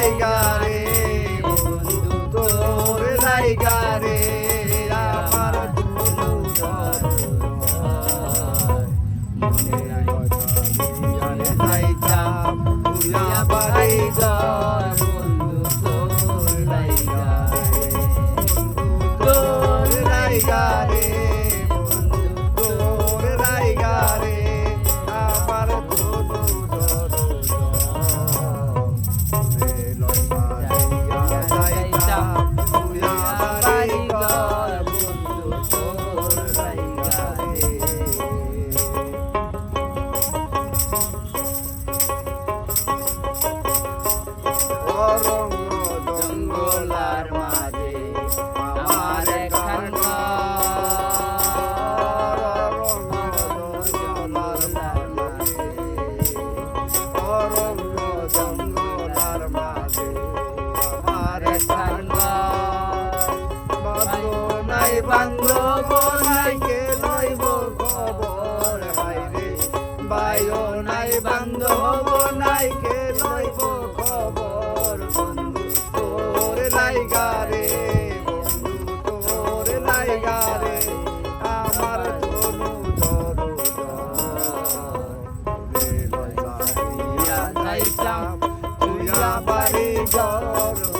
লাইগা রে বন্ধু তোর লাইগা রে আমার ধনু মনে যাইতাম তুইয়া বাড়ি ঘর বন্ধু তোর লাইগা রে বন্ধু তোর লাইগা রে আমার ধনু যাইতাম তুইয়া বাড়ি ঘর বন্ধু তোর লাইগা রে অরণ্য জঙ্গলার মাঝে আমার একখান অরণ্য জঙ্গলার মাঝে আমার একখান বান্ধব নাই কে লইব খবর হাইরে বায়ো নাই বান্ধব নাই কে লইব খবর বন্ধু তোর লাইগা রে বন্ধু তোর লাইগা রে আমার ধনু ধরো যাইতাম তুইয়া বাড়ি ঘর